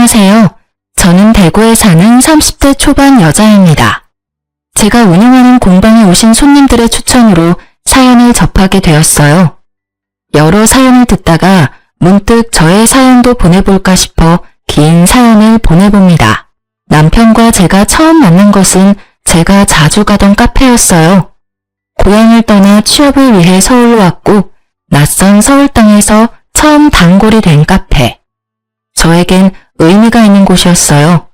안녕하세요. 저는 대구에 사는 30대 초반 여자입니다. 제가 운영하는 공방에 오신 손님들의 추천으로 사연을 접하게 되었어요. 여러 사연을 듣다가 문득 저의 사연도 보내볼까 싶어 긴 사연을 보내봅니다. 남편과 제가 처음 만난 것은 제가 자주 가던 카페였어요. 고향을 떠나 취업을 위해 서울로 왔고 낯선 서울 땅에서 처음 단골이 된 카페. 저에겐 의미가 있는 곳이었어요.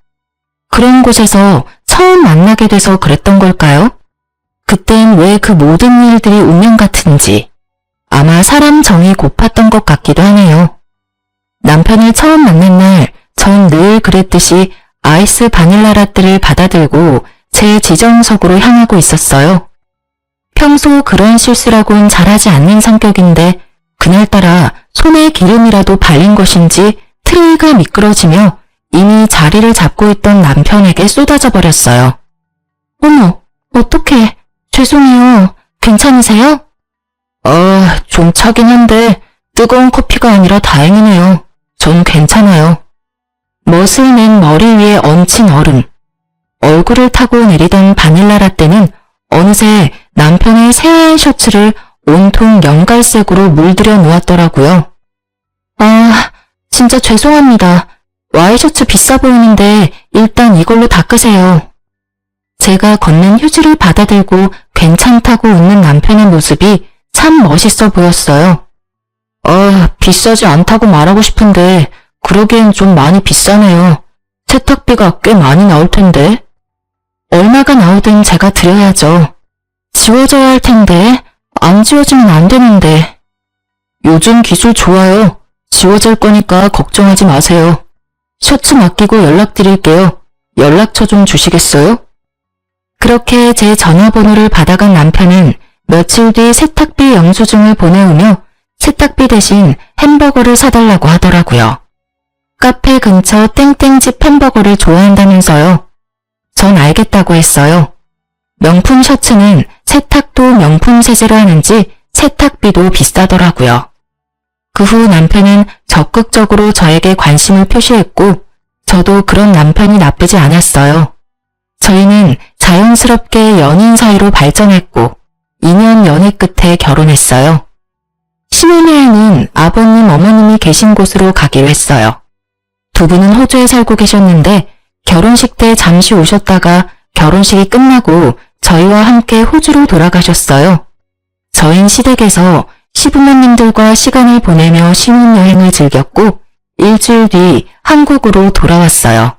그런 곳에서 처음 만나게 돼서 그랬던 걸까요? 그땐 왜 그 모든 일들이 운명 같은지 아마 사람 정이 고팠던 것 같기도 하네요. 남편을 처음 만난 날 전 늘 그랬듯이 아이스 바닐라 라떼를 받아들고 제 지정석으로 향하고 있었어요. 평소 그런 실수라곤 잘하지 않는 성격인데 그날따라 손에 기름이라도 발린 것인지 트레이가 미끄러지며 이미 자리를 잡고 있던 남편에게 쏟아져 버렸어요. 어머, 어떡해. 죄송해요. 괜찮으세요? 좀 차긴 한데 뜨거운 커피가 아니라 다행이네요. 전 괜찮아요. 멋을 낸 머리 위에 얹힌 얼음. 얼굴을 타고 내리던 바닐라 라떼는 어느새 남편의 새하얀 셔츠를 온통 연갈색으로 물들여 놓았더라고요. 진짜 죄송합니다. 와이셔츠 비싸 보이는데 일단 이걸로 닦으세요. 제가 건넨 휴지를 받아들고 괜찮다고 웃는 남편의 모습이 참 멋있어 보였어요. 비싸지 않다고 말하고 싶은데 그러기엔 좀 많이 비싸네요. 세탁비가 꽤 많이 나올 텐데. 얼마가 나오든 제가 드려야죠. 지워져야 할 텐데 안 지워지면 안 되는데. 요즘 기술 좋아요. 지워질 거니까 걱정하지 마세요. 셔츠 맡기고 연락드릴게요. 연락처 좀 주시겠어요? 그렇게 제 전화번호를 받아간 남편은 며칠 뒤 세탁비 영수증을 보내오며 세탁비 대신 햄버거를 사달라고 하더라고요. 카페 근처 땡땡집 햄버거를 좋아한다면서요. 전 알겠다고 했어요. 명품 셔츠는 세탁도 명품 세제로 하는지 세탁비도 비싸더라고요. 그 후 남편은 적극적으로 저에게 관심을 표시했고 저도 그런 남편이 나쁘지 않았어요. 저희는 자연스럽게 연인 사이로 발전했고 2년 연애 끝에 결혼했어요. 신혼여행은 아버님, 어머님이 계신 곳으로 가기로 했어요. 두 분은 호주에 살고 계셨는데 결혼식 때 잠시 오셨다가 결혼식이 끝나고 저희와 함께 호주로 돌아가셨어요. 저흰 시댁에서 시부모님들과 시간을 보내며 신혼여행을 즐겼고 일주일 뒤 한국으로 돌아왔어요.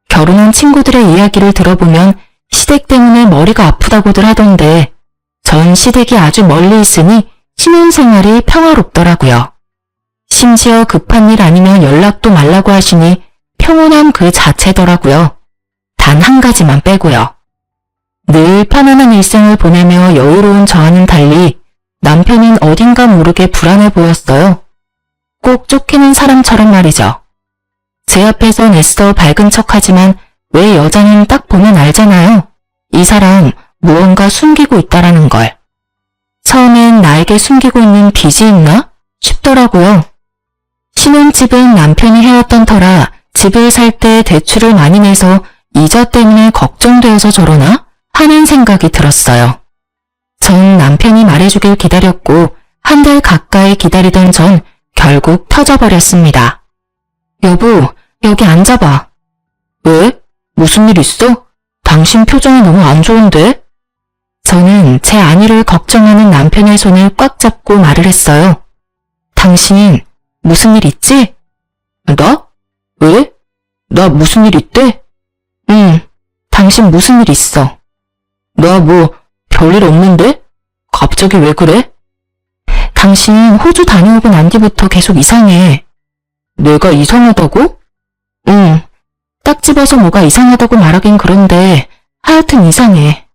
결혼한 친구들의 이야기를 들어보면 시댁 때문에 머리가 아프다고들 하던데 전 시댁이 아주 멀리 있으니 신혼생활이 평화롭더라고요. 심지어 급한 일 아니면 연락도 말라고 하시니 평온함 그 자체더라고요. 단 한 가지만 빼고요. 늘 편안한 일생을 보내며 여유로운 저와는 달리 남편은 어딘가 모르게 불안해 보였어요. 꼭 쫓기는 사람처럼 말이죠. 제 앞에선 애써 밝은 척하지만 왜 여자는 딱 보면 알잖아요. 이 사람 무언가 숨기고 있다라는 걸. 처음엔 나에게 숨기고 있는 빚이 있나 싶더라고요. 신혼집은 남편이 해왔던 터라 집을 살 때 대출을 많이 내서 이자 때문에 걱정되어서 저러나 하는 생각이 들었어요. 전 남편이 말해주길 기다렸고 한 달 가까이 기다리던 전 결국 터져버렸습니다. 여보, 여기 앉아봐. 왜? 무슨 일 있어? 당신 표정이 너무 안 좋은데? 저는 제 안위를 걱정하는 남편의 손을 꽉 잡고 말을 했어요. 당신 무슨 일 있지? 나? 왜? 나 무슨 일 있대? 당신 무슨 일 있어? 나 뭐 별일 없는데? 갑자기 왜 그래? 당신 호주 다녀오고 난 뒤부터 계속 이상해. 내가 이상하다고? 딱 집어서 뭐가 이상하다고 말하긴 그런데 하여튼 이상해.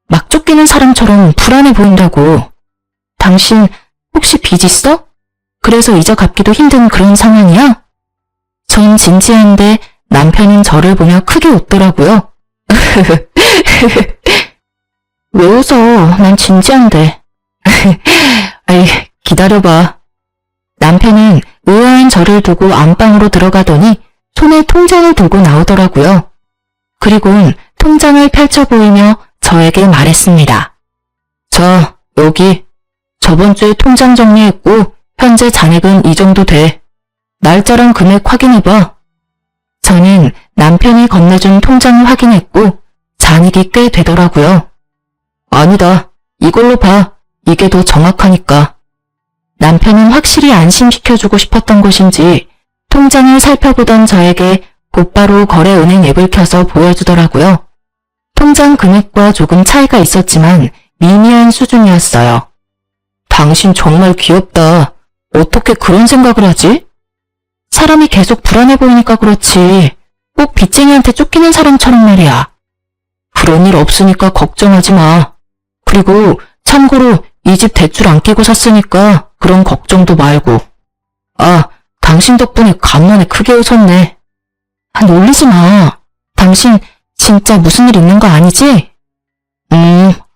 막 쫓기는 사람처럼 불안해 보인다고. 당신 혹시 빚 있어? 그래서 이자 갚기도 힘든 그런 상황이야? 전 진지한데 남편은 저를 보며 크게 웃더라고요. 왜 웃어? 난 진지한데. 아이, 기다려봐. 남편은 의아한 저를 두고 안방으로 들어가더니 손에 통장을 들고 나오더라고요. 그리곤 통장을 펼쳐 보이며 저에게 말했습니다. 자, 여기. 저번 주에 통장 정리했고 현재 잔액은 이 정도 돼. 날짜랑 금액 확인해봐. 저는 남편이 건네준 통장을 확인했고 잔액이 꽤 되더라고요. 아니다. 이걸로 봐. 이게 더 정확하니까. 남편은 확실히 안심시켜주고 싶었던 것인지 통장을 살펴보던 저에게 곧바로 거래은행 앱을 켜서 보여주더라고요. 통장 금액과 조금 차이가 있었지만 미미한 수준이었어요. 당신 정말 귀엽다. 어떻게 그런 생각을 하지? 사람이 계속 불안해 보이니까 그렇지. 꼭 빚쟁이한테 쫓기는 사람처럼 말이야. 그런 일 없으니까 걱정하지 마. 그리고 참고로 이 집 대출 안 끼고 샀으니까 그런 걱정도 말고. 아, 당신 덕분에 간만에 크게 웃었네. 아, 놀리지 마. 당신 진짜 무슨 일 있는 거 아니지?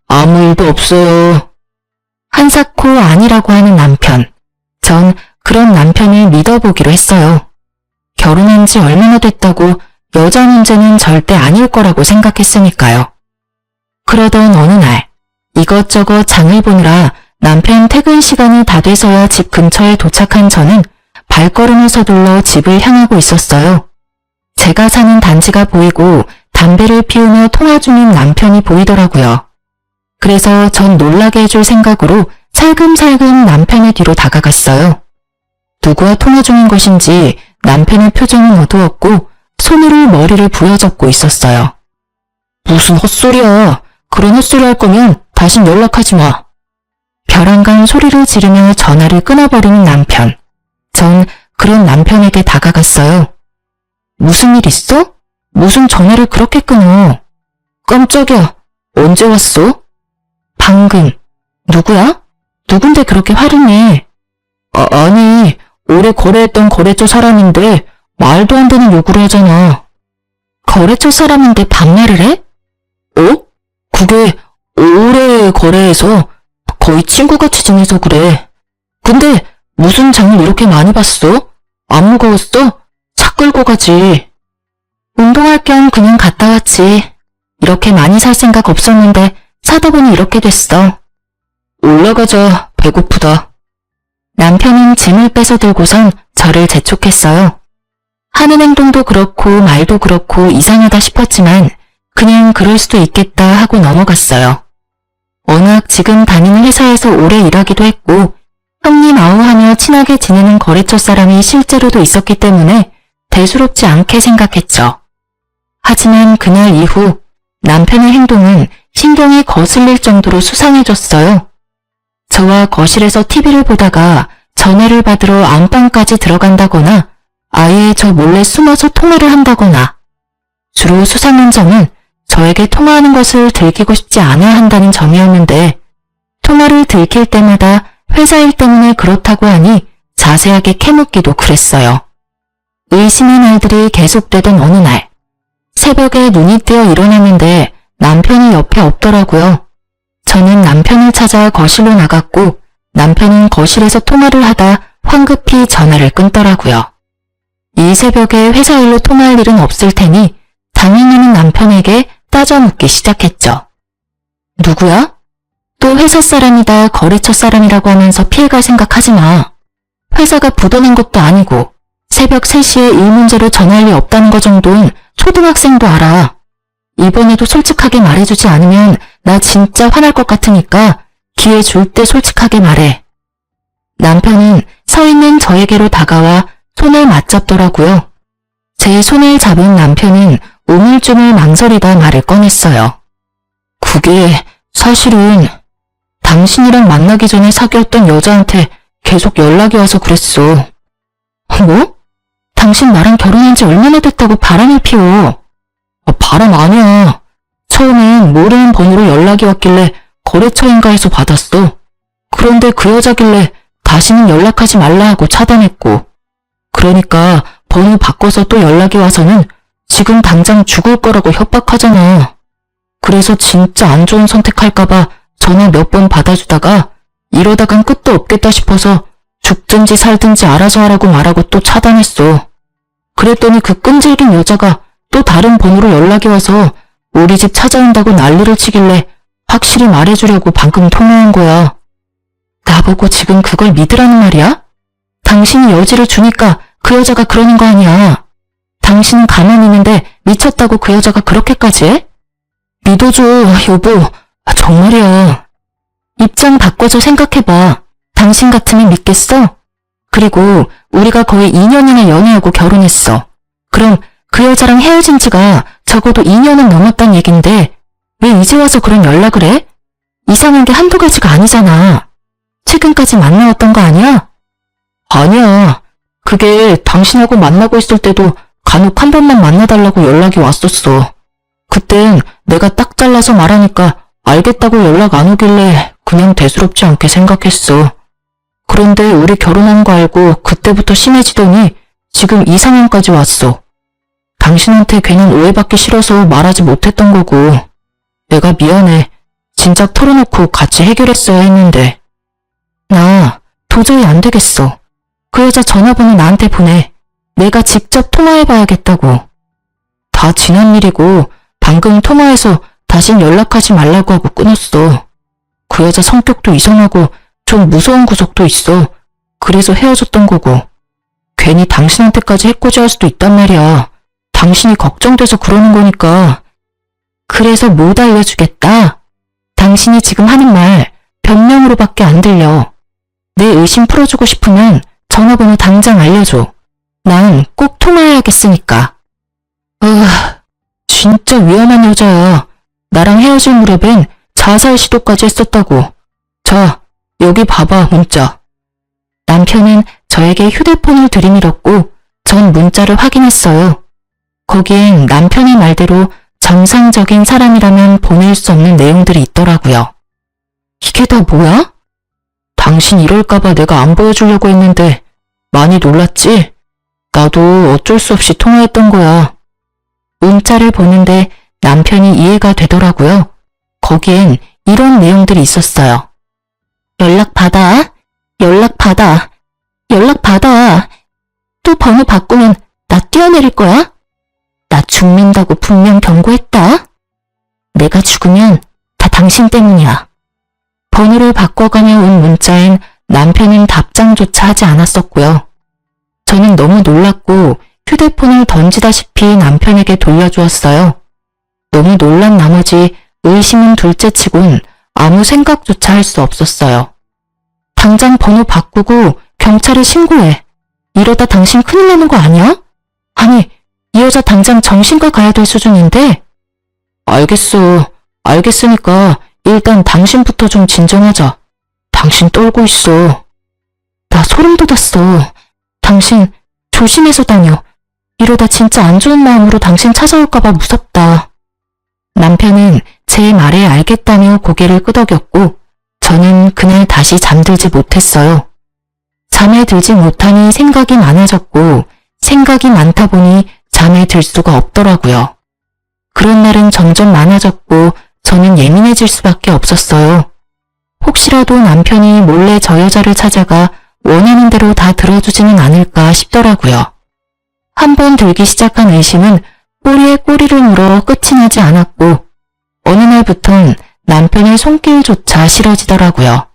아무 일도 없어요. 한사코 아니라고 하는 남편. 전 그런 남편을 믿어보기로 했어요. 결혼한 지 얼마나 됐다고 여자 문제는 절대 아닐 거라고 생각했으니까요. 그러던 어느 날 이것저것 장을 보느라 남편 퇴근 시간이 다 돼서야 집 근처에 도착한 저는 발걸음을 서둘러 집을 향하고 있었어요. 제가 사는 단지가 보이고 담배를 피우며 통화 중인 남편이 보이더라고요. 그래서 전 놀라게 해줄 생각으로 살금살금 남편의 뒤로 다가갔어요. 누구와 통화 중인 것인지 남편의 표정은 어두웠고 손으로 머리를 부여잡고 있었어요. 무슨 헛소리야. 그런 헛소리 할 거면 다신 연락하지 마. 벼랑간 소리를 지르며 전화를 끊어버리는 남편. 전 그런 남편에게 다가갔어요. 무슨 일 있어? 무슨 전화를 그렇게 끊어? 깜짝이야. 언제 왔어? 방금. 누구야? 누군데 그렇게 화를 내? 아니, 오래 거래했던 거래처 사람인데 말도 안 되는 요구를 하잖아. 거래처 사람인데 반말을 해? 어? 그게 오래 거래해서 거의 친구같이 지내서 그래. 근데 무슨 장을 이렇게 많이 봤어? 안 무거웠어? 차 끌고 가지. 운동할 겸 그냥 갔다 왔지. 이렇게 많이 살 생각 없었는데 사다 보니 이렇게 됐어. 올라가자. 배고프다. 남편은 짐을 빼서 들고선 저를 재촉했어요. 하는 행동도 그렇고 말도 그렇고 이상하다 싶었지만 그냥 그럴 수도 있겠다 하고 넘어갔어요. 워낙 지금 다니는 회사에서 오래 일하기도 했고 형님 아우하며 친하게 지내는 거래처 사람이 실제로도 있었기 때문에 대수롭지 않게 생각했죠. 하지만 그날 이후 남편의 행동은 신경이 거슬릴 정도로 수상해졌어요. 저와 거실에서 TV를 보다가 전화를 받으러 안방까지 들어간다거나 아예 저 몰래 숨어서 통화를 한다거나 주로 수상한 점은 저에게 통화하는 것을 들키고 싶지 않아 한다는 점이었는데 통화를 들킬 때마다 회사 일 때문에 그렇다고 하니 자세하게 캐묻기도 그랬어요. 의심의 날들이 계속되던 어느 날 새벽에 눈이 뜨어 일어났는데 남편이 옆에 없더라고요. 저는 남편을 찾아 거실로 나갔고 남편은 거실에서 통화를 하다 황급히 전화를 끊더라고요. 이 새벽에 회사 일로 통화할 일은 없을 테니 당연히는 남편에게 따져 묻기 시작했죠. 누구야? 또 회사 사람이다 거래처 사람이라고 하면서 피해갈 생각하지 마. 회사가 부도난 것도 아니고 새벽 3시에 일 문제로 전화할 리 없다는 거 정도는 초등학생도 알아. 이번에도 솔직하게 말해주지 않으면 나 진짜 화날 것 같으니까 기회 줄 때 솔직하게 말해. 남편은 서 있는 저에게로 다가와 손을 맞잡더라고요. 제 손을 잡은 남편은 우물쭈물 망설이다 말을 꺼냈어요. 그게 사실은 당신이랑 만나기 전에 사귀었던 여자한테 계속 연락이 와서 그랬어. 뭐? 당신 나랑 결혼한 지 얼마나 됐다고 바람을 피워. 바람 아니야. 처음엔 모르는 번호로 연락이 왔길래 거래처인가 해서 받았어. 그런데 그 여자길래 다시는 연락하지 말라 하고 차단했고. 그러니까 번호 바꿔서 또 연락이 와서는 지금 당장 죽을 거라고 협박하잖아. 그래서 진짜 안 좋은 선택할까봐 전화 몇 번 받아주다가 이러다간 끝도 없겠다 싶어서 죽든지 살든지 알아서 하라고 말하고 또 차단했어. 그랬더니 그 끈질긴 여자가 또 다른 번호로 연락이 와서 우리 집 찾아온다고 난리를 치길래 확실히 말해주려고 방금 통화한 거야. 나보고 지금 그걸 믿으라는 말이야? 당신이 여지를 주니까 그 여자가 그러는 거 아니야. 당신은 가만히 있는데 미쳤다고 그 여자가 그렇게까지 해? 믿어줘, 여보. 정말이야. 입장 바꿔서 생각해봐. 당신 같으면 믿겠어? 그리고 우리가 거의 2년이나 연애하고 결혼했어. 그럼 그 여자랑 헤어진 지가 적어도 2년은 넘었단 얘긴데 왜 이제 와서 그런 연락을 해? 이상한 게 한두 가지가 아니잖아. 최근까지 만나왔던 거 아니야? 아니야. 그게 당신하고 만나고 있을 때도 간혹 한 번만 만나달라고 연락이 왔었어. 그땐 내가 딱 잘라서 말하니까 알겠다고 연락 안 오길래 그냥 대수롭지 않게 생각했어. 그런데 우리 결혼한 거 알고 그때부터 심해지더니 지금 이 상황까지 왔어. 당신한테 괜한 오해받기 싫어서 말하지 못했던 거고. 내가 미안해. 진작 털어놓고 같이 해결했어야 했는데. 나 도저히 안 되겠어. 그 여자 전화번호 나한테 보내. 내가 직접 통화해봐야겠다고. 다 지난 일이고 방금 통화해서 다신 연락하지 말라고 하고 끊었어. 그 여자 성격도 이상하고 좀 무서운 구석도 있어. 그래서 헤어졌던 거고. 괜히 당신한테까지 해코지할 수도 있단 말이야. 당신이 걱정돼서 그러는 거니까. 그래서 못 알려주겠다. 당신이 지금 하는 말 변명으로밖에 안 들려. 내 의심 풀어주고 싶으면 전화번호 당장 알려줘. 난 꼭 통화해야겠으니까. 진짜 위험한 여자야. 나랑 헤어질 무렵엔 자살 시도까지 했었다고. 자, 여기 봐봐, 문자. 남편은 저에게 휴대폰을 들이밀었고 전 문자를 확인했어요. 거기엔 남편의 말대로 정상적인 사람이라면 보낼 수 없는 내용들이 있더라고요. 이게 다 뭐야? 당신 이럴까봐 내가 안 보여주려고 했는데 많이 놀랐지? 나도 어쩔 수 없이 통화했던 거야. 문자를 보는데 남편이 이해가 되더라고요. 거기엔 이런 내용들이 있었어요. 연락 받아. 연락 받아. 연락 받아. 또 번호 바꾸면 나 뛰어내릴 거야? 나 죽는다고 분명 경고했다. 내가 죽으면 다 당신 때문이야. 번호를 바꿔가며 온 문자엔 남편은 답장조차 하지 않았었고요. 저는 너무 놀랐고 휴대폰을 던지다시피 남편에게 돌려주었어요. 너무 놀란 나머지 의심은 둘째치곤 아무 생각조차 할 수 없었어요. 당장 번호 바꾸고 경찰에 신고해. 이러다 당신 큰일 나는 거 아니야? 아니, 이 여자 당장 정신과 가야 될 수준인데? 알겠어. 알겠으니까 일단 당신부터 좀 진정하자. 당신 떨고 있어. 나 소름 돋았어. 당신 조심해서 다녀. 이러다 진짜 안 좋은 마음으로 당신 찾아올까봐 무섭다. 남편은 제 말에 알겠다며 고개를 끄덕였고 저는 그날 다시 잠들지 못했어요. 잠에 들지 못하니 생각이 많아졌고 생각이 많다 보니 잠에 들 수가 없더라고요. 그런 날은 점점 많아졌고 저는 예민해질 수밖에 없었어요. 혹시라도 남편이 몰래 저 여자를 찾아가 원하는 대로 다 들어주지는 않을까 싶더라고요. 한번 들기 시작한 의심은 꼬리에 꼬리를 물어 끝이 나지 않았고 어느 날부턴 남편의 손길조차 싫어지더라고요.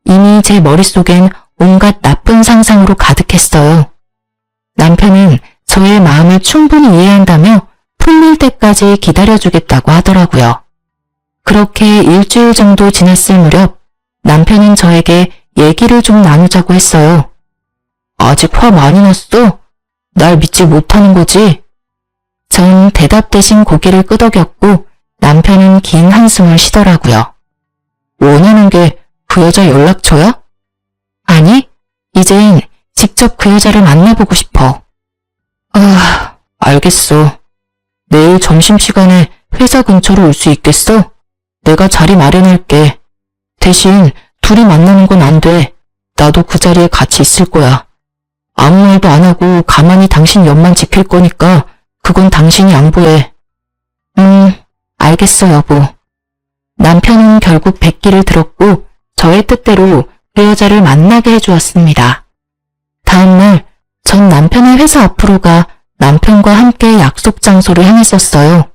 이미 제 머릿속엔 온갖 나쁜 상상으로 가득했어요. 남편은 저의 마음을 충분히 이해한다며 풀릴 때까지 기다려주겠다고 하더라고요. 그렇게 일주일 정도 지났을 무렵 남편은 저에게 얘기를 좀 나누자고 했어요. 아직 화 많이 났어? 날 믿지 못하는 거지? 전 대답 대신 고개를 끄덕였고 남편은 긴 한숨을 쉬더라고요. 원하는 게 그 여자 연락처야? 아니, 이젠 직접 그 여자를 만나보고 싶어. 알겠어. 내일 점심시간에 회사 근처로 올 수 있겠어? 내가 자리 마련할게. 대신 둘이 만나는 건 안 돼. 나도 그 자리에 같이 있을 거야. 아무 말도 안 하고 가만히 당신 옆만 지킬 거니까 그건 당신이 양보해. 알겠어, 여보. 남편은 결국 백기를 들었고 저의 뜻대로 그 여자를 만나게 해주었습니다. 다음날 전 남편의 회사 앞으로 가 남편과 함께 약속 장소로 향했었어요.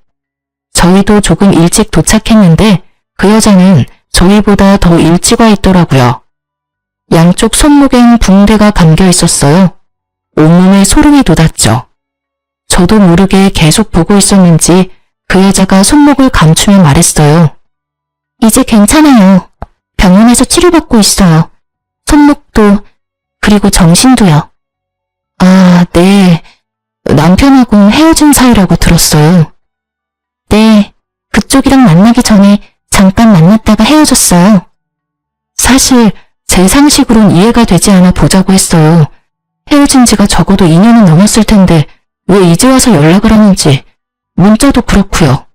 저희도 조금 일찍 도착했는데 그 여자는 저희보다 더 일찍 와 있더라고요. 양쪽 손목엔 붕대가 감겨 있었어요. 온몸에 소름이 돋았죠. 저도 모르게 계속 보고 있었는지 그 여자가 손목을 감추며 말했어요. 이제 괜찮아요. 병원에서 치료받고 있어요. 손목도, 그리고 정신도요. 아, 네. 남편하고는 헤어진 사이라고 들었어요. 네, 그쪽이랑 만나기 전에 잠깐 만났다가 헤어졌어요. 사실 제 상식으론 이해가 되지 않아 보자고 했어요. 헤어진 지가 적어도 2년은 넘었을 텐데 왜 이제 와서 연락을 하는지. 문자도 그렇고요.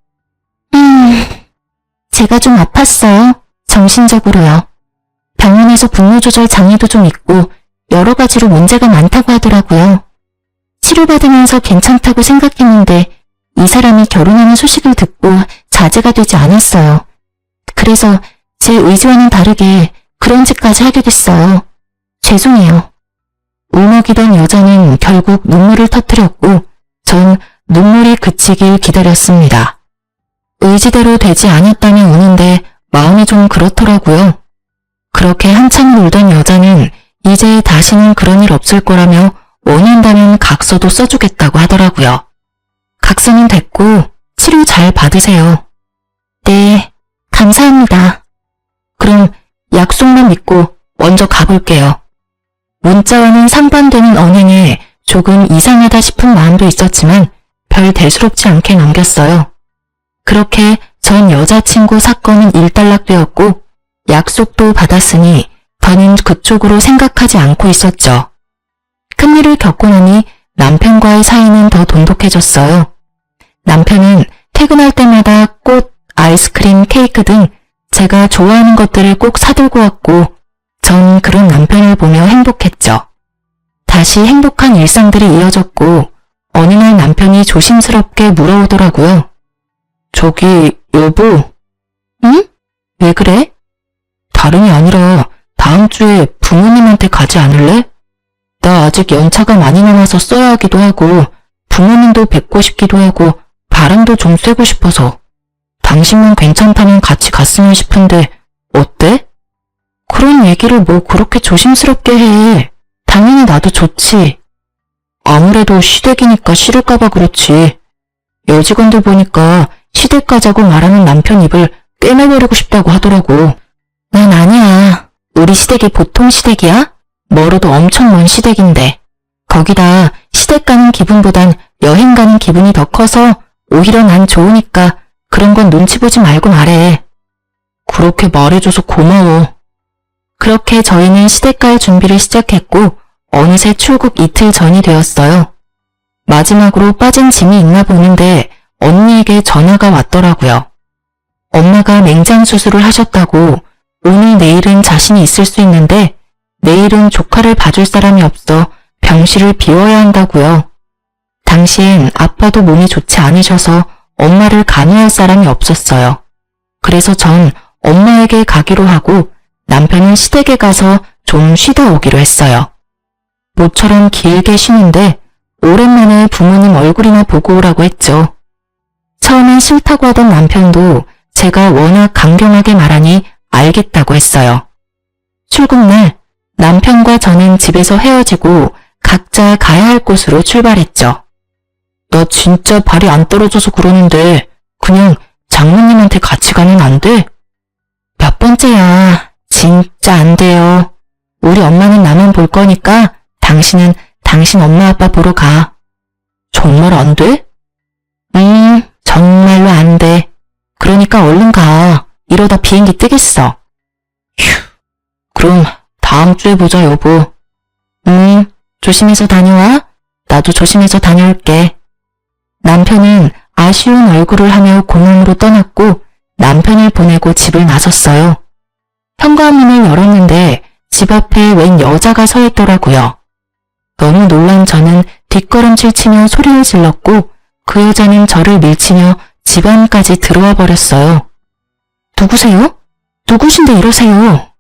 제가 좀 아팠어요. 정신적으로요. 병원에서 분노 조절 장애도 좀 있고 여러 가지로 문제가 많다고 하더라고요. 치료받으면서 괜찮다고 생각했는데 이 사람이 결혼하는 소식을 듣고 자제가 되지 않았어요. 그래서 제 의지와는 다르게 그런 짓까지 하게 됐어요. 죄송해요. 울먹이던 여자는 결국 눈물을 터뜨렸고 전 눈물이 그치길 기다렸습니다. 의지대로 되지 않았다며 우는데 마음이 좀 그렇더라고요. 그렇게 한참 울던 여자는 이제 다시는 그런 일 없을 거라며 원한다면 각서도 써주겠다고 하더라고요. 각서는 됐고 치료 잘 받으세요. 네, 감사합니다. 그럼 약속만 믿고 먼저 가볼게요. 문자와는 상반되는 언행에 조금 이상하다 싶은 마음도 있었지만 별 대수롭지 않게 넘겼어요. 그렇게 전 여자친구 사건은 일단락되었고 약속도 받았으니 더는 그쪽으로 생각하지 않고 있었죠. 큰일을 겪고 나니 남편과의 사이는 더 돈독해졌어요. 남편은 퇴근할 때마다 꽃, 아이스크림, 케이크 등 제가 좋아하는 것들을 꼭 사들고 왔고 전 그런 남편을 보며 행복했죠. 다시 행복한 일상들이 이어졌고 어느 날 남편이 조심스럽게 물어오더라고요. 저기 여보. 응? 왜 그래? 다름이 아니라 다음 주에 부모님한테 가지 않을래? 나 아직 연차가 많이 남아서 써야 하기도 하고 부모님도 뵙고 싶기도 하고 바람도 좀 쐬고 싶어서 당신만 괜찮다면 같이 갔으면 싶은데 어때? 그런 얘기를 뭐 그렇게 조심스럽게 해. 당연히 나도 좋지. 아무래도 시댁이니까 싫을까봐 그렇지. 여직원들 보니까 시댁 가자고 말하는 남편 입을 꿰매버리고 싶다고 하더라고. 난 아니야. 우리 시댁이 보통 시댁이야? 멀어도 엄청 먼 시댁인데. 거기다 시댁 가는 기분보단 여행 가는 기분이 더 커서 오히려 난 좋으니까 그런 건 눈치 보지 말고 말해. 그렇게 말해줘서 고마워. 그렇게 저희는 시댁 갈 준비를 시작했고 어느새 출국 이틀 전이 되었어요. 마지막으로 빠진 짐이 있나 보는데 언니에게 전화가 왔더라고요. 엄마가 맹장 수술을 하셨다고 오늘 내일은 자신이 있을 수 있는데 내일은 조카를 봐줄 사람이 없어 병실을 비워야 한다고요. 당시엔 아빠도 몸이 좋지 않으셔서 엄마를 간호할 사람이 없었어요. 그래서 전 엄마에게 가기로 하고 남편은 시댁에 가서 좀 쉬다 오기로 했어요. 모처럼 길게 쉬는데 오랜만에 부모님 얼굴이나 보고 오라고 했죠. 처음엔 싫다고 하던 남편도 제가 워낙 강경하게 말하니 알겠다고 했어요. 출국날 남편과 저는 집에서 헤어지고 각자 가야 할 곳으로 출발했죠. 나 진짜 발이 안 떨어져서 그러는데 그냥 장모님한테 같이 가면 안 돼? 몇 번째야. 진짜 안 돼요. 우리 엄마는 나만 볼 거니까 당신은 당신 엄마 아빠 보러 가. 정말 안 돼? 정말로 안 돼. 그러니까 얼른 가. 이러다 비행기 뜨겠어. 휴. 그럼 다음 주에 보자 여보. 조심해서 다녀와. 나도 조심해서 다녀올게. 남편은 아쉬운 얼굴을 하며 공항으로 떠났고 남편을 보내고 집을 나섰어요. 현관문을 열었는데 집 앞에 웬 여자가 서 있더라고요. 너무 놀란 저는 뒷걸음질 치며 소리를 질렀고 그 여자는 저를 밀치며 집 안까지 들어와 버렸어요. 누구세요? 누구신데 이러세요?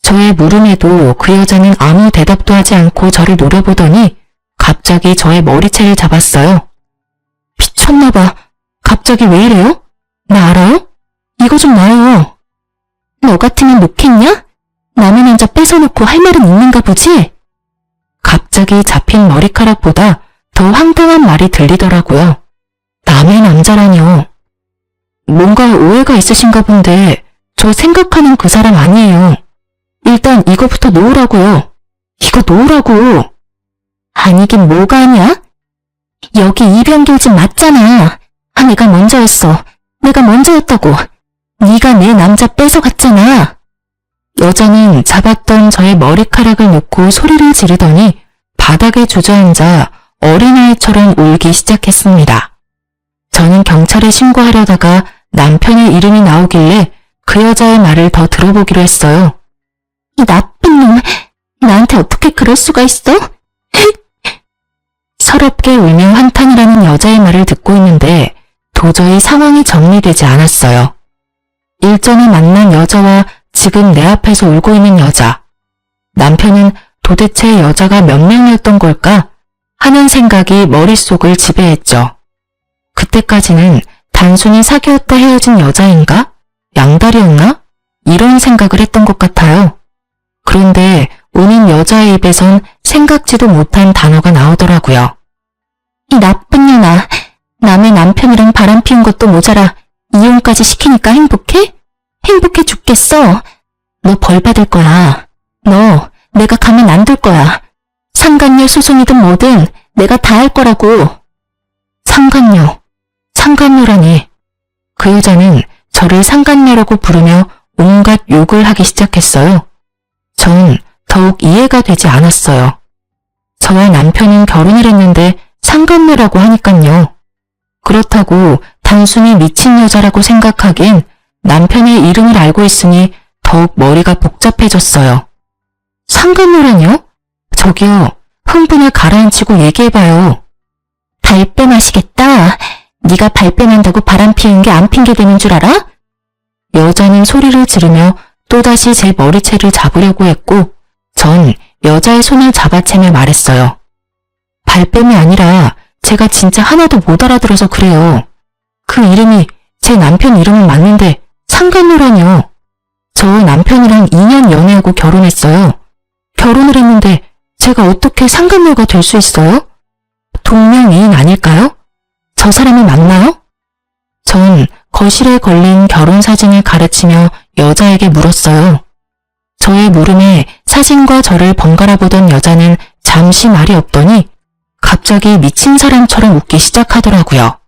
저의 물음에도 그 여자는 아무 대답도 하지 않고 저를 노려보더니 갑자기 저의 머리채를 잡았어요. 미쳤나봐. 갑자기 왜 이래요? 나 알아요? 이거 좀 놔요. 너 같으면 놓겠냐? 남의 남자 뺏어놓고 할 말은 있는가 보지? 갑자기 잡힌 머리카락보다 더 황당한 말이 들리더라고요. 남의 남자라뇨. 뭔가 오해가 있으신가 본데 저 생각하는 그 사람 아니에요. 일단 이거부터 놓으라고요. 이거 놓으라고. 아니긴 뭐가 아니야? 여기 이병길집 맞잖아. 내가 먼저였어. 내가 먼저였다고. 네가 내 남자 뺏어갔잖아. 여자는 잡았던 저의 머리카락을 놓고 소리를 지르더니 바닥에 주저앉아 어린아이처럼 울기 시작했습니다. 저는 경찰에 신고하려다가 남편의 이름이 나오길래 그 여자의 말을 더 들어보기로 했어요. 이 나쁜 놈, 나한테 어떻게 그럴 수가 있어? 서럽게 울며 한탄을 하는 여자의 말을 듣고 있는데 도저히 상황이 정리되지 않았어요. 일전에 만난 여자와 지금 내 앞에서 울고 있는 여자. 남편은 도대체 여자가 몇 명이었던 걸까 하는 생각이 머릿속을 지배했죠. 그때까지는 단순히 사귀었다 헤어진 여자인가? 양다리였나? 이런 생각을 했던 것 같아요. 그런데 우는 여자의 입에선 생각지도 못한 단어가 나오더라고요. 이 나쁜 년아, 남의 남편이랑 바람 피운 것도 모자라 이혼까지 시키니까 행복해? 행복해 죽겠어. 너 벌 받을 거야. 너 내가 가면 안 둘 거야. 상간녀 소송이든 뭐든 내가 다 할 거라고. 상간녀, 상간녀라니. 그 여자는 저를 상간녀라고 부르며 온갖 욕을 하기 시작했어요. 전 더욱 이해가 되지 않았어요. 저와 남편은 결혼을 했는데 상간녀라고 하니깐요. 그렇다고 단순히 미친 여자라고 생각하기엔 남편의 이름을 알고 있으니 더욱 머리가 복잡해졌어요. 상간녀라뇨? 저기요, 흥분을 가라앉히고 얘기해봐요. 발뺌 하시겠다. 네가 발뺌한다고 바람 피우는 게 안 핑계대는 줄 알아? 여자는 소리를 지르며 또다시 제 머리채를 잡으려고 했고 전 여자의 손을 잡아채며 말했어요. 발뺌이 아니라 제가 진짜 하나도 못 알아들어서 그래요. 그 이름이 제 남편 이름은 맞는데 상간녀라뇨. 저 남편이랑 2년 연애하고 결혼했어요. 결혼을 했는데 제가 어떻게 상간녀가 될 수 있어요? 동명이인 아닐까요? 저 사람이 맞나요? 전 거실에 걸린 결혼사진을 가르치며 여자에게 물었어요. 저의 물음에 사진과 저를 번갈아 보던 여자는 잠시 말이 없더니 갑자기 미친 사람처럼 웃기 시작하더라고요.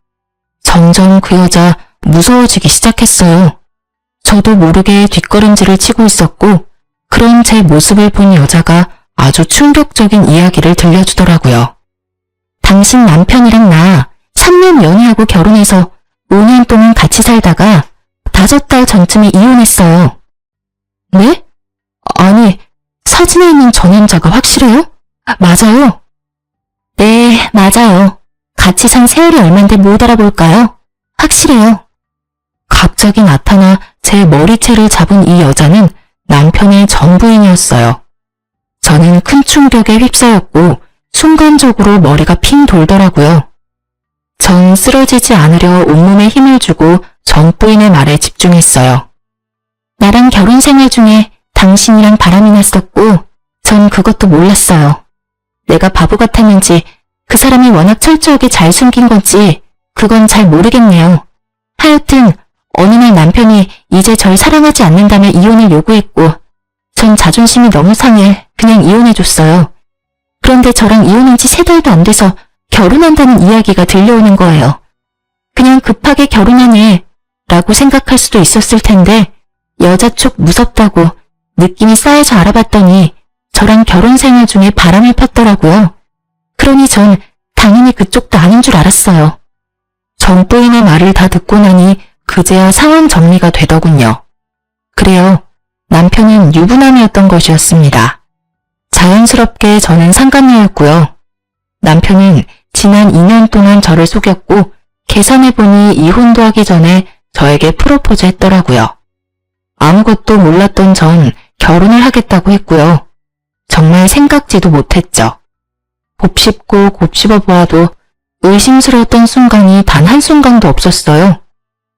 점점 그 여자 무서워지기 시작했어요. 저도 모르게 뒷걸음질을 치고 있었고 그런 제 모습을 본 여자가 아주 충격적인 이야기를 들려주더라고요. 당신 남편이랑 나 3년 연애하고 결혼해서 5년 동안 같이 살다가 5달 전쯤에 이혼했어요. 네? 아니, 사진에 있는 저 남자가 확실해요? 맞아요. 네, 맞아요. 같이 산 세월이 얼만데 못 알아볼까요? 확실해요. 갑자기 나타나 제 머리채를 잡은 이 여자는 남편의 전 부인이었어요. 저는 큰 충격에 휩싸였고 순간적으로 머리가 핑 돌더라고요. 전 쓰러지지 않으려 온몸에 힘을 주고 전 부인의 말에 집중했어요. 나랑 결혼 생활 중에 당신이랑 바람이 났었고 전 그것도 몰랐어요. 내가 바보 같았는지 그 사람이 워낙 철저하게 잘 숨긴 건지 그건 잘 모르겠네요. 하여튼 어느 날 남편이 이제 절 사랑하지 않는다며 이혼을 요구했고 전 자존심이 너무 상해 그냥 이혼해줬어요. 그런데 저랑 이혼한 지 3달도 안 돼서 결혼한다는 이야기가 들려오는 거예요. 그냥 급하게 결혼하네 라고 생각할 수도 있었을 텐데 여자 쪽 무섭다고 느낌이 쌓여서 알아봤더니 저랑 결혼 생활 중에 바람을 폈더라고요. 그러니 전 당연히 그쪽도 아닌 줄 알았어요. 전 부인의 말을 다 듣고 나니 그제야 상황 정리가 되더군요. 그래요. 남편은 유부남이었던 것이었습니다. 자연스럽게 저는 상간녀였고요. 남편은 지난 2년 동안 저를 속였고 계산해보니 이혼도 하기 전에 저에게 프로포즈 했더라고요. 아무것도 몰랐던 전 결혼을 하겠다고 했고요. 정말 생각지도 못했죠. 곱씹고 곱씹어 보아도 의심스러웠던 순간이 단 한순간도 없었어요.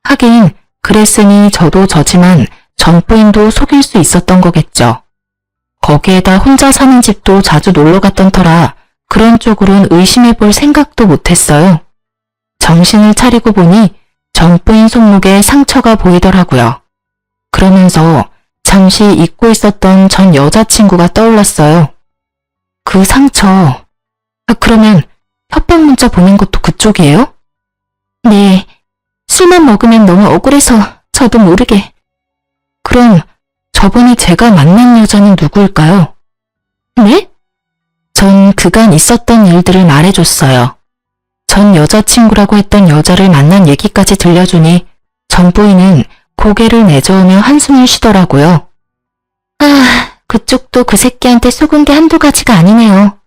하긴 그랬으니 저도 저지만 전 부인도 속일 수 있었던 거겠죠. 거기에다 혼자 사는 집도 자주 놀러 갔던 터라 그런 쪽으론 의심해 볼 생각도 못했어요. 정신을 차리고 보니 전 부인 손목에 상처가 보이더라고요. 그러면서 잠시 잊고 있었던 전 여자친구가 떠올랐어요. 그 상처, 그러면 협박 문자 보낸 것도 그쪽이에요? 네, 술만 먹으면 너무 억울해서 저도 모르게. 그럼 저번에 제가 만난 여자는 누구일까요? 네? 전 그간 있었던 일들을 말해줬어요. 전 여자친구라고 했던 여자를 만난 얘기까지 들려주니 전 부인은 고개를 내저으며 한숨을 쉬더라고요. 아, 그쪽도 그 새끼한테 속은 게 한두 가지가 아니네요.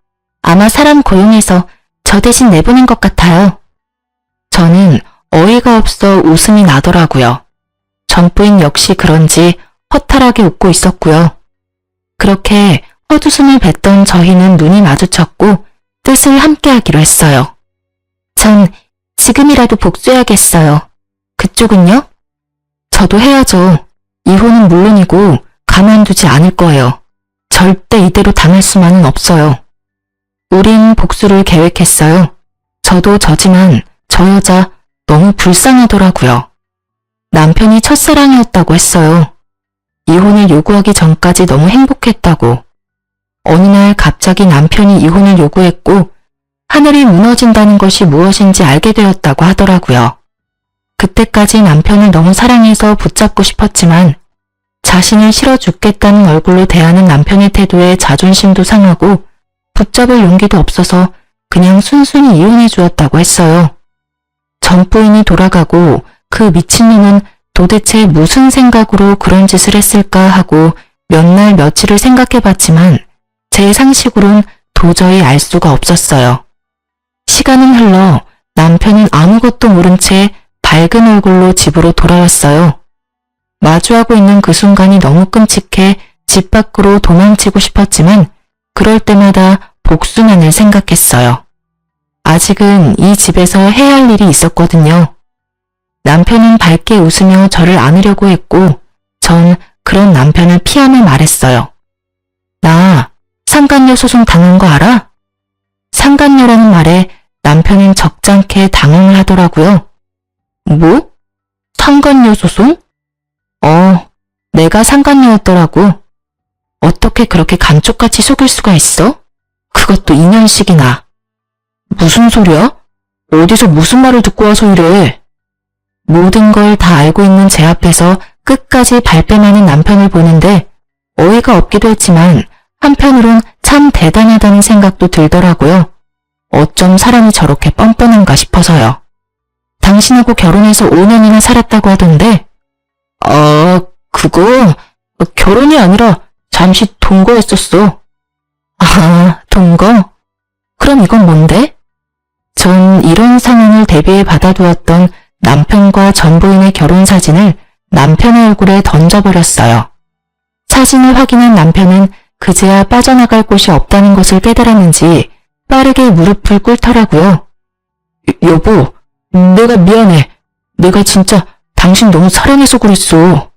아마 사람 고용해서 저 대신 내보낸 것 같아요. 저는 어이가 없어 웃음이 나더라고요. 전 부인 역시 그런지 허탈하게 웃고 있었고요. 그렇게 헛웃음을 뱉던 저희는 눈이 마주쳤고 뜻을 함께하기로 했어요. 전 지금이라도 복수해야겠어요. 그쪽은요? 저도 해야죠. 이혼은 물론이고 가만두지 않을 거예요. 절대 이대로 당할 수만은 없어요. 우린 복수를 계획했어요. 저도 저지만 저 여자 너무 불쌍하더라고요. 남편이 첫사랑이었다고 했어요. 이혼을 요구하기 전까지 너무 행복했다고. 어느 날 갑자기 남편이 이혼을 요구했고 하늘이 무너진다는 것이 무엇인지 알게 되었다고 하더라고요. 그때까지 남편을 너무 사랑해서 붙잡고 싶었지만 자신을 싫어 죽겠다는 얼굴로 대하는 남편의 태도에 자존심도 상하고 붙잡을 용기도 없어서 그냥 순순히 이혼해 주었다고 했어요. 전 부인이 돌아가고 그 미친놈은 도대체 무슨 생각으로 그런 짓을 했을까 하고 몇 날 며칠을 생각해봤지만 제 상식으론 도저히 알 수가 없었어요. 시간은 흘러 남편은 아무것도 모른 채 밝은 얼굴로 집으로 돌아왔어요. 마주하고 있는 그 순간이 너무 끔찍해 집 밖으로 도망치고 싶었지만 그럴 때마다 복수만을 생각했어요. 아직은 이 집에서 해야 할 일이 있었거든요. 남편은 밝게 웃으며 저를 안으려고 했고 전 그런 남편을 피하며 말했어요. 나 상간녀 소송 당한 거 알아? 상간녀라는 말에 남편은 적잖게 당황을 하더라고요. 뭐? 상간녀 소송? 내가 상간녀였더라고. 어떻게 그렇게 감쪽같이 속일 수가 있어? 그것도 2년씩이나. 무슨 소리야? 어디서 무슨 말을 듣고 와서 이래? 모든 걸 다 알고 있는 제 앞에서 끝까지 발뺌하는 남편을 보는데 어이가 없기도 했지만 한편으론 참 대단하다는 생각도 들더라고요. 어쩜 사람이 저렇게 뻔뻔한가 싶어서요. 당신하고 결혼해서 5년이나 살았다고 하던데 그거 결혼이 아니라 잠시 동거했었어. 아, 동거? 그럼 이건 뭔데? 전 이런 상황을 대비해 받아두었던 남편과 전 부인의 결혼 사진을 남편의 얼굴에 던져버렸어요. 사진을 확인한 남편은 그제야 빠져나갈 곳이 없다는 것을 깨달았는지 빠르게 무릎을 꿇더라고요. 여보, 내가 미안해. 내가 진짜 당신 너무 사랑해서 그랬어.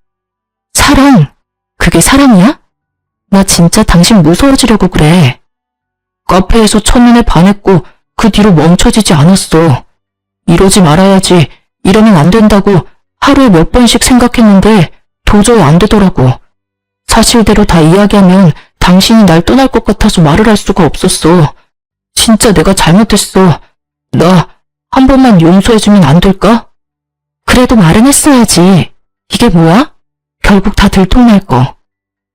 사랑? 그게 사랑이야? 나 진짜 당신 무서워지려고 그래. 카페에서 첫눈에 반했고 그 뒤로 멈춰지지 않았어. 이러지 말아야지, 이러면 안 된다고 하루에 몇 번씩 생각했는데 도저히 안 되더라고. 사실대로 다 이야기하면 당신이 날 떠날 것 같아서 말을 할 수가 없었어. 진짜 내가 잘못했어. 나 한 번만 용서해주면 안 될까? 그래도 말은 했어야지. 이게 뭐야? 결국 다 들통날 거.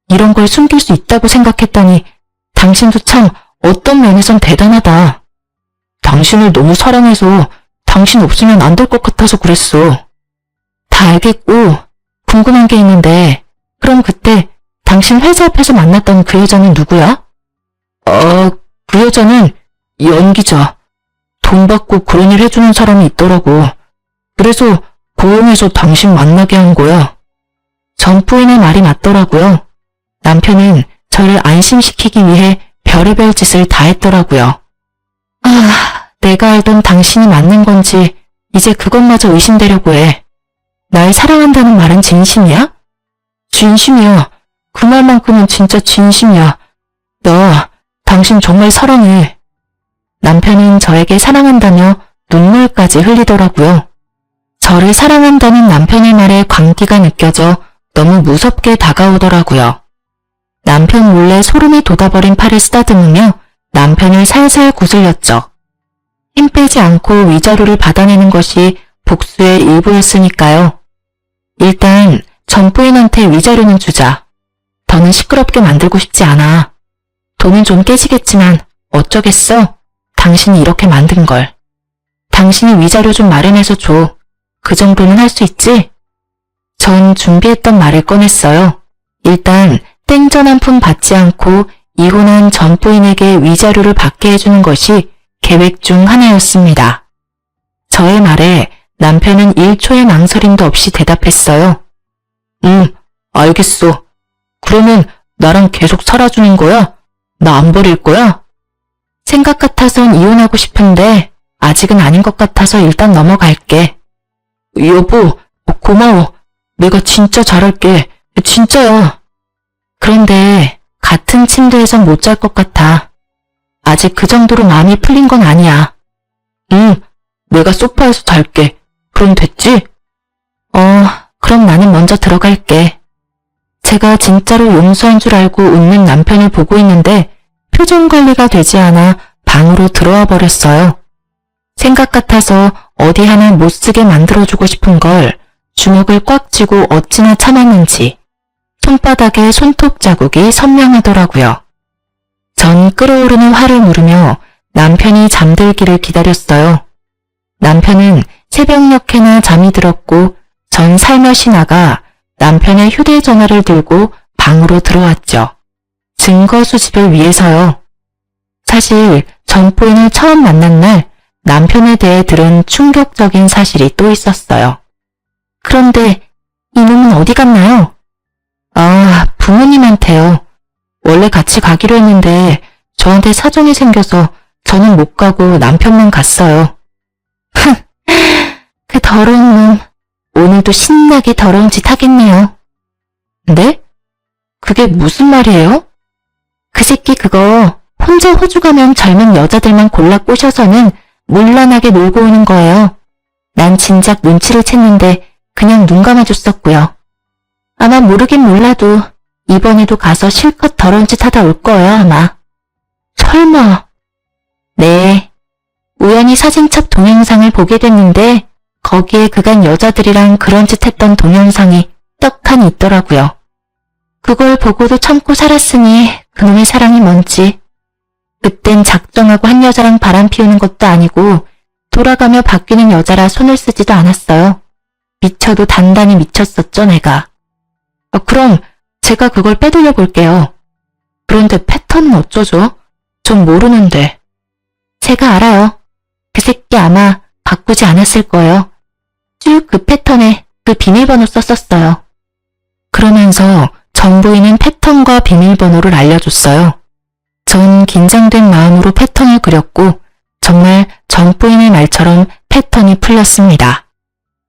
이런 걸 숨길 수 있다고 생각했다니 당신도 참 어떤 면에선 대단하다. 당신을 너무 사랑해서 당신 없으면 안 될 것 같아서 그랬어. 다 알겠고 궁금한 게 있는데 그럼 그때 당신 회사 앞에서 만났던 그 여자는 누구야? 그 여자는 연기자. 돈 받고 그런 일 해주는 사람이 있더라고. 그래서 고용해서 당신 만나게 한 거야. 전 부인의 말이 맞더라고요. 남편은 저를 안심시키기 위해 별의별 짓을 다 했더라고요. 내가 알던 당신이 맞는 건지 이제 그것마저 의심되려고 해. 날 사랑한다는 말은 진심이야? 진심이야. 그 말만큼은 진짜 진심이야. 나 당신 정말 사랑해. 남편은 저에게 사랑한다며 눈물까지 흘리더라고요. 저를 사랑한다는 남편의 말에 광기가 느껴져 너무 무섭게 다가오더라고요. 남편 몰래 소름이 돋아버린 팔을 쓰다듬으며 남편을 살살 구슬렸죠. 힘 빼지 않고 위자료를 받아내는 것이 복수의 일부였으니까요. 일단 전 부인한테 위자료는 주자. 더는 시끄럽게 만들고 싶지 않아. 돈은 좀 깨지겠지만 어쩌겠어? 당신이 이렇게 만든 걸. 당신이 위자료 좀 마련해서 줘. 그 정도는 할 수 있지? 전 준비했던 말을 꺼냈어요. 일단 땡전 한 푼 받지 않고 이혼한 전 부인에게 위자료를 받게 해주는 것이 계획 중 하나였습니다. 저의 말에 남편은 1초의 망설임도 없이 대답했어요. 알겠어. 그러면 나랑 계속 살아주는 거야? 나 안 버릴 거야? 생각 같아선 이혼하고 싶은데 아직은 아닌 것 같아서 일단 넘어갈게. 여보, 고마워. 내가 진짜 잘할게. 진짜야. 그런데 같은 침대에선 못 잘 것 같아. 아직 그 정도로 마음이 풀린 건 아니야. 내가 소파에서 잘게. 그럼 됐지? 그럼 나는 먼저 들어갈게. 제가 진짜로 용서한 줄 알고 웃는 남편을 보고 있는데 표정 관리가 되지 않아 방으로 들어와 버렸어요. 생각 같아서 어디 하나 못 쓰게 만들어주고 싶은 걸 주먹을 꽉 쥐고 어찌나 참았는지 손바닥에 손톱 자국이 선명하더라고요. 전 끓어오르는 화를 누르며 남편이 잠들기를 기다렸어요. 남편은 새벽녘에나 잠이 들었고 전 살며시 나가 남편의 휴대전화를 들고 방으로 들어왔죠. 증거 수집을 위해서요. 사실 전 부인을 처음 만난 날 남편에 대해 들은 충격적인 사실이 또 있었어요. 그런데 이놈은 어디 갔나요? 부모님한테요. 원래 같이 가기로 했는데 저한테 사정이 생겨서 저는 못 가고 남편만 갔어요. 그 더러운 놈. 오늘도 신나게 더러운 짓 하겠네요. 네? 그게 무슨 말이에요? 그 새끼 그거 혼자 호주 가면 젊은 여자들만 골라 꼬셔서는 물란하게 놀고 오는 거예요. 난 진작 눈치를 챘는데 그냥 눈 감아줬었고요. 아마 모르긴 몰라도 이번에도 가서 실컷 더러운 짓 하다 올 거예요 아마. 설마. 네. 우연히 사진첩 동영상을 보게 됐는데 거기에 그간 여자들이랑 그런 짓 했던 동영상이 떡하니 있더라고요. 그걸 보고도 참고 살았으니 그놈의 사랑이 뭔지. 그땐 작정하고 한 여자랑 바람 피우는 것도 아니고 돌아가며 바뀌는 여자라 손을 쓰지도 않았어요. 미쳐도 단단히 미쳤었죠 내가. 그럼 제가 그걸 빼돌려 볼게요. 그런데 패턴은 어쩌죠? 전 모르는데. 제가 알아요. 그 새끼 아마 바꾸지 않았을 거예요. 쭉 그 패턴에 그 비밀번호 썼었어요. 그러면서 전 부인은 패턴과 비밀번호를 알려줬어요. 전 긴장된 마음으로 패턴을 그렸고 정말 전 부인의 말처럼 패턴이 풀렸습니다.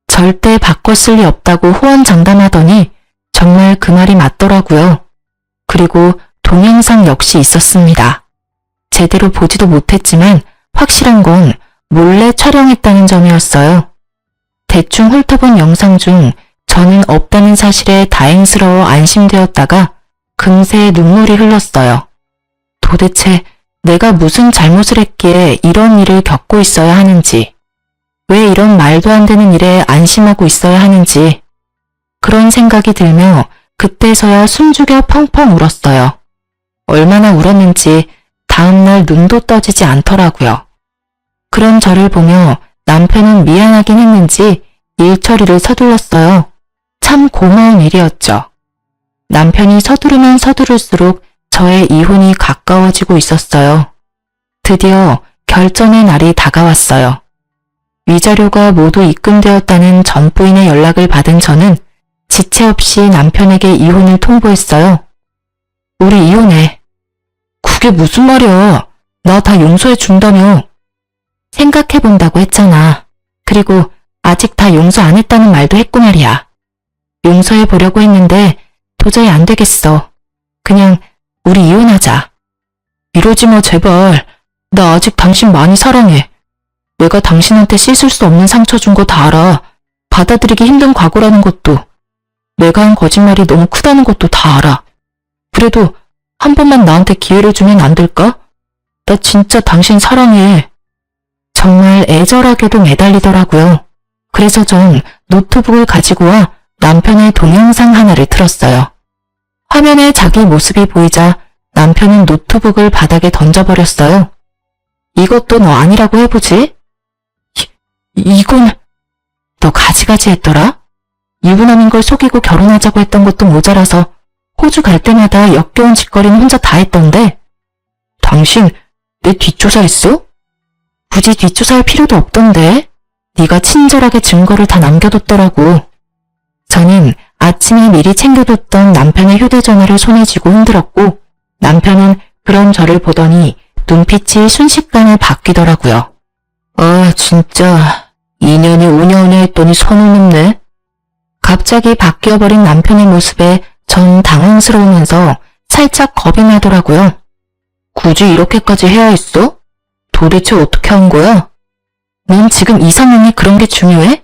절대 바꿔 쓸 리 없다고 호언장담하더니 정말 그 말이 맞더라고요. 그리고 동영상 역시 있었습니다. 제대로 보지도 못했지만 확실한 건 몰래 촬영했다는 점이었어요. 대충 훑어본 영상 중 저는 없다는 사실에 다행스러워 안심되었다가 금세 눈물이 흘렀어요. 도대체 내가 무슨 잘못을 했기에 이런 일을 겪고 있어야 하는지, 왜 이런 말도 안 되는 일에 안심하고 있어야 하는지, 그런 생각이 들며 그때서야 숨죽여 펑펑 울었어요. 얼마나 울었는지 다음날 눈도 떠지지 않더라고요. 그런 저를 보며 남편은 미안하긴 했는지 일 처리를 서둘렀어요. 참 고마운 일이었죠. 남편이 서두르면 서두를수록 저의 이혼이 가까워지고 있었어요. 드디어 결전의 날이 다가왔어요. 위자료가 모두 입금되었다는 전 부인의 연락을 받은 저는 지체 없이 남편에게 이혼을 통보했어요. 우리 이혼해. 그게 무슨 말이야. 나 다 용서해 준다며. 생각해본다고 했잖아. 그리고 아직 다 용서 안 했다는 말도 했고 말이야. 용서해보려고 했는데 도저히 안 되겠어. 그냥 우리 이혼하자. 이러지 마 제발. 나 아직 당신 많이 사랑해. 내가 당신한테 씻을 수 없는 상처 준 거 다 알아. 받아들이기 힘든 과거라는 것도. 내가 한 거짓말이 너무 크다는 것도 다 알아. 그래도 한 번만 나한테 기회를 주면 안 될까? 나 진짜 당신 사랑해. 정말 애절하게도 매달리더라고요. 그래서 전 노트북을 가지고 와 남편의 동영상 하나를 틀었어요. 화면에 자기 모습이 보이자 남편은 노트북을 바닥에 던져버렸어요. 이것도 너 아니라고 해보지? 이건 너 가지가지 했더라? 유부남인 걸 속이고 결혼하자고 했던 것도 모자라서 호주 갈 때마다 역겨운 짓거리는 혼자 다 했던데 당신 내 뒷조사했어? 굳이 뒷조사할 필요도 없던데 네가 친절하게 증거를 다 남겨뒀더라고. 저는 아침에 미리 챙겨뒀던 남편의 휴대전화를 손에 쥐고 흔들었고 남편은 그런 저를 보더니 눈빛이 순식간에 바뀌더라고요. 아 진짜 2년이 5년에 했더니 선을 넘네. 갑자기 바뀌어버린 남편의 모습에 전 당황스러우면서 살짝 겁이 나더라고요. 굳이 이렇게까지 해야 했어? 도대체 어떻게 한 거야? 넌 지금 이 상황이 그런 게 중요해?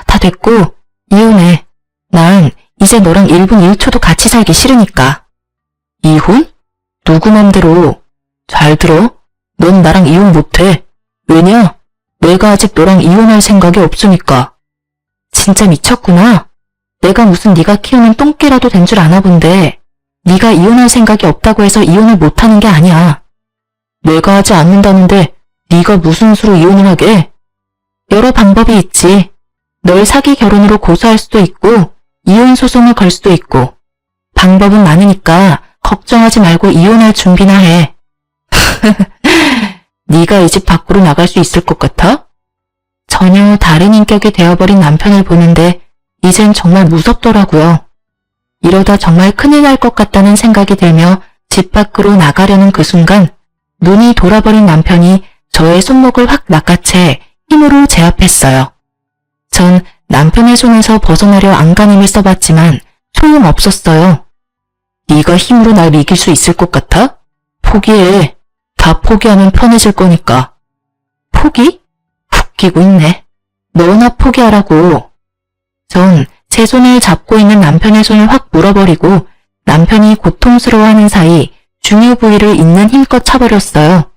다 됐고 이혼해. 난 이제 너랑 1분 1초도 같이 살기 싫으니까. 이혼? 누구 맘대로. 잘 들어. 넌 나랑 이혼 못해. 왜냐? 내가 아직 너랑 이혼할 생각이 없으니까. 진짜 미쳤구나. 내가 무슨 네가 키우는 똥개라도 된 줄 아나 본데 네가 이혼할 생각이 없다고 해서 이혼을 못하는 게 아니야. 내가 하지 않는다는데 네가 무슨 수로 이혼을 하게? 여러 방법이 있지. 널 사기 결혼으로 고소할 수도 있고 이혼 소송을 걸 수도 있고 방법은 많으니까 걱정하지 말고 이혼할 준비나 해. 네가 이 집 밖으로 나갈 수 있을 것 같아? 전혀 다른 인격이 되어버린 남편을 보는데 이젠 정말 무섭더라고요. 이러다 정말 큰일 날 것 같다는 생각이 들며 집 밖으로 나가려는 그 순간 눈이 돌아버린 남편이 저의 손목을 확 낚아채 힘으로 제압했어요. 전 남편의 손에서 벗어나려 안간힘을 써봤지만 소용없었어요. 네가 힘으로 날 이길 수 있을 것 같아? 포기해. 다 포기하면 편해질 거니까. 포기? 웃기고 있네. 너나 포기하라고. 전 제 손을 잡고 있는 남편의 손을 확 물어버리고 남편이 고통스러워하는 사이 중요 부위를 있는 힘껏 차버렸어요.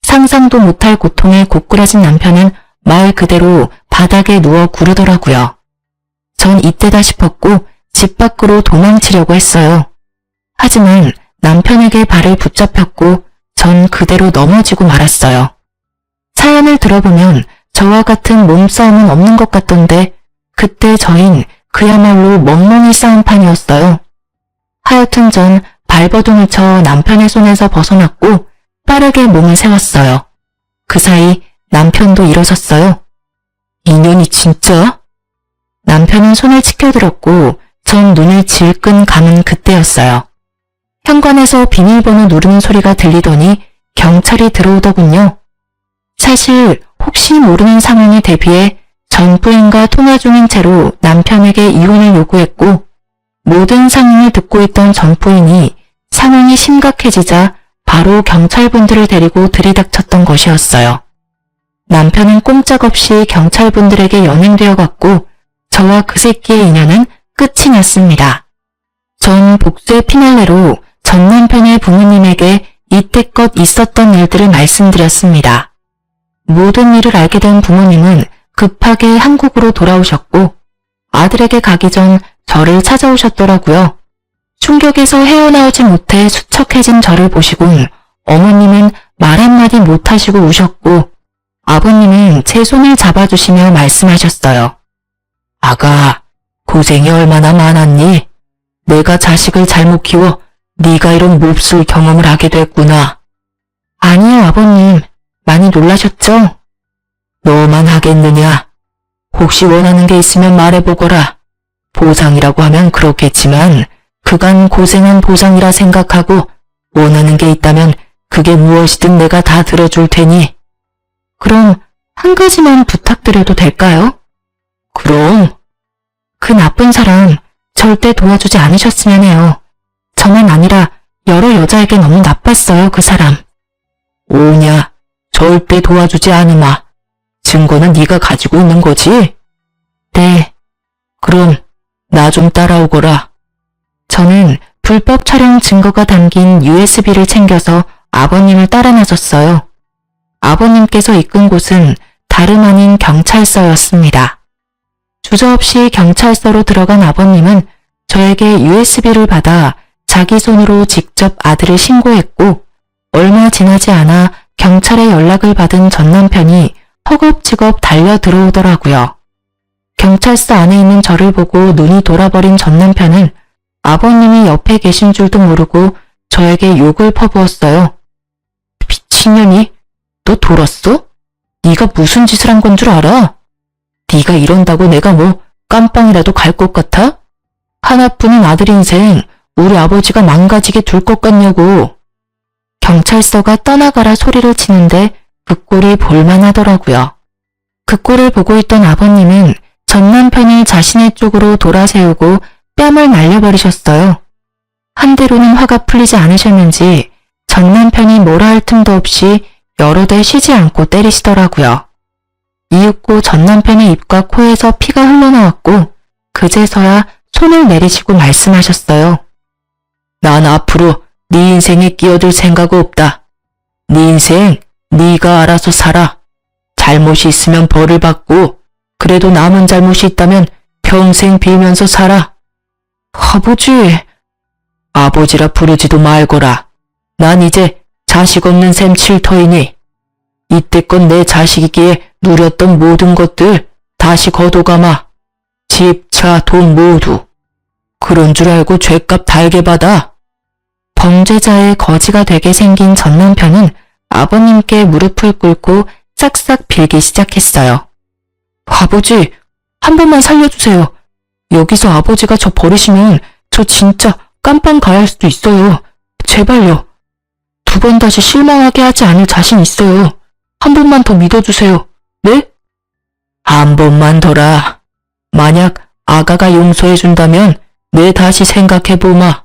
상상도 못할 고통에 고꾸라진 남편은 말 그대로 바닥에 누워 구르더라고요. 전 이때다 싶었고 집 밖으로 도망치려고 했어요. 하지만 남편에게 발을 붙잡혔고 전 그대로 넘어지고 말았어요. 사연을 들어보면 저와 같은 몸싸움은 없는 것 같던데 그때 저흰 그야말로 멍멍이 싸움판이었어요. 하여튼 전 발버둥을 쳐 남편의 손에서 벗어났고 빠르게 몸을 세웠어요. 그 사이 남편도 일어섰어요. 이년이 진짜? 남편은 손을 치켜들었고 전 눈을 질끈 감은 그때였어요. 현관에서 비밀번호 누르는 소리가 들리더니 경찰이 들어오더군요. 사실 혹시 모르는 상황에 대비해 전 부인과 통화 중인 채로 남편에게 이혼을 요구했고 모든 상황을 듣고 있던 전 부인이 상황이 심각해지자 바로 경찰분들을 데리고 들이닥쳤던 것이었어요. 남편은 꼼짝없이 경찰분들에게 연행되어 갔고 저와 그 새끼의 인연은 끝이 났습니다. 전 복수의 피날레로 전 남편의 부모님에게 이때껏 있었던 일들을 말씀드렸습니다. 모든 일을 알게 된 부모님은 급하게 한국으로 돌아오셨고 아들에게 가기 전 저를 찾아오셨더라고요. 충격에서 헤어나오지 못해 수척해진 저를 보시곤 어머님은 말 한마디 못하시고 우셨고 아버님은 제 손을 잡아주시며 말씀하셨어요. 아가, 고생이 얼마나 많았니? 내가 자식을 잘못 키워 네가 이런 몹쓸 경험을 하게 됐구나. 아니요, 아버님. 많이 놀라셨죠? 너만 하겠느냐? 혹시 원하는 게 있으면 말해보거라. 보상이라고 하면 그렇겠지만 그간 고생한 보상이라 생각하고 원하는 게 있다면 그게 무엇이든 내가 다 들어줄 테니. 그럼 한 가지만 부탁드려도 될까요? 그럼. 그 나쁜 사람 절대 도와주지 않으셨으면 해요. 저만 아니라 여러 여자에게 너무 나빴어요, 그 사람. 오냐, 절대 도와주지 않으마. 증거는 네가 가지고 있는 거지? 네. 그럼 나 좀 따라오거라. 저는 불법 촬영 증거가 담긴 USB를 챙겨서 아버님을 따라 나섰어요. 아버님께서 이끈 곳은 다름 아닌 경찰서였습니다. 주저없이 경찰서로 들어간 아버님은 저에게 USB를 받아 자기 손으로 직접 아들을 신고했고, 얼마 지나지 않아 경찰에 연락을 받은 전 남편이 허겁지겁 달려 들어오더라고요. 경찰서 안에 있는 저를 보고 눈이 돌아버린 전 남편은 아버님이 옆에 계신 줄도 모르고 저에게 욕을 퍼부었어요. 미친년이, 너 돌았어? 네가 무슨 짓을 한 건 줄 알아? 네가 이런다고 내가 뭐 깜빵이라도 갈 것 같아? 하나뿐인 아들 인생 우리 아버지가 망가지게 둘 것 같냐고. 경찰서가 떠나가라 소리를 치는데 그 꼴이 볼만하더라고요. 그 꼴을 보고 있던 아버님은 전 남편이 자신의 쪽으로 돌아세우고 뺨을 날려버리셨어요. 한 대로는 화가 풀리지 않으셨는지 전 남편이 뭐라 할 틈도 없이 여러 대 쉬지 않고 때리시더라고요. 이윽고 전 남편의 입과 코에서 피가 흘러나왔고 그제서야 손을 내리시고 말씀하셨어요. 난 앞으로 네 인생에 끼어들 생각 없다. 네 인생 네가 알아서 살아. 잘못이 있으면 벌을 받고 그래도 남은 잘못이 있다면 평생 빌면서 살아. 아버지. 아버지라 부르지도 말거라. 난 이제 자식 없는 셈 칠터이니 이때껏 내 자식이기에 누렸던 모든 것들 다시 거둬가마. 집, 차, 돈 모두. 그런 줄 알고 죗값 달게 받아. 범죄자의 거지가 되게 생긴 전 남편은 아버님께 무릎을 꿇고 싹싹 빌기 시작했어요. 아버지, 한 번만 살려주세요. 여기서 아버지가 저 버리시면 저 진짜 깜빵 가야 할 수도 있어요. 제발요. 2번 다시 실망하게 하지 않을 자신 있어요. 한 번만 더 믿어주세요. 네? 한 번만 더라. 만약 아가가 용서해준다면 내 다시 생각해보마.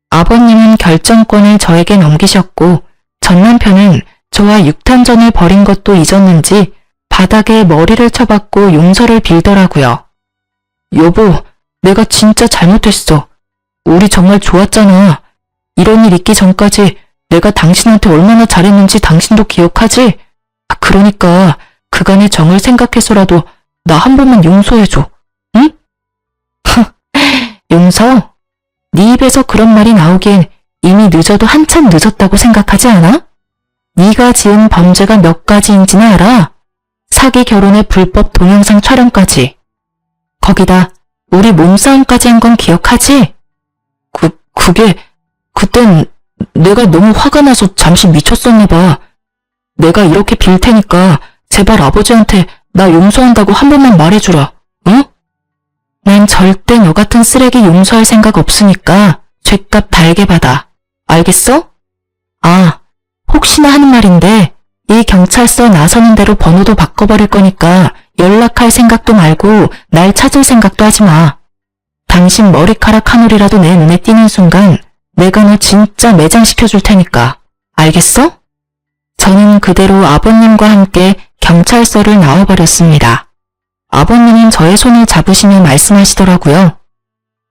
아버님은 결정권을 저에게 넘기셨고 전 남편은 저와 육탄전을 벌인 것도 잊었는지 바닥에 머리를 쳐박고 용서를 빌더라고요. 여보, 내가 진짜 잘못했어. 우리 정말 좋았잖아. 이런 일 있기 전까지 내가 당신한테 얼마나 잘했는지 당신도 기억하지? 그러니까 그간의 정을 생각해서라도 나 한 번만 용서해줘. 응? 용서? 네 입에서 그런 말이 나오기엔 이미 늦어도 한참 늦었다고 생각하지 않아? 네가 지은 범죄가 몇 가지인지는 알아? 사기 결혼의 불법 동영상 촬영까지. 거기다 우리 몸싸움까지 한 건 기억하지? 그땐 내가 너무 화가 나서 잠시 미쳤었나 봐. 내가 이렇게 빌 테니까 제발 아버지한테 나 용서한다고 한 번만 말해주라. 응? 난 절대 너 같은 쓰레기 용서할 생각 없으니까 죗값 달게 받아. 알겠어? 아, 혹시나 하는 말인데 이 경찰서 나서는 대로 번호도 바꿔버릴 거니까 연락할 생각도 말고 날 찾을 생각도 하지 마. 당신 머리카락 한 올이라도 내 눈에 띄는 순간 내가 너 진짜 매장시켜줄 테니까. 알겠어? 저는 그대로 아버님과 함께 경찰서를 나와버렸습니다. 아버님은 저의 손을 잡으시며 말씀하시더라고요.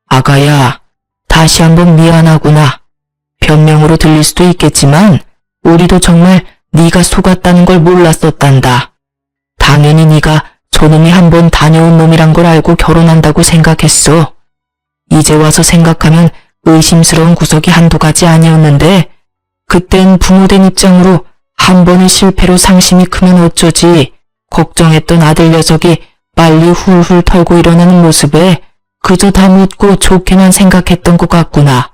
아가야, 다시 한번 미안하구나. 변명으로 들릴 수도 있겠지만 우리도 정말 네가 속았다는 걸 몰랐었단다. 당연히 네가 저놈이 한번 다녀온 놈이란 걸 알고 결혼한다고 생각했어. 이제 와서 생각하면 의심스러운 구석이 한두 가지 아니었는데 그땐 부모된 입장으로 한 번의 실패로 상심이 크면 어쩌지 걱정했던 아들 녀석이 빨리 훌훌 털고 일어나는 모습에 그저 다 묻고 좋게만 생각했던 것 같구나.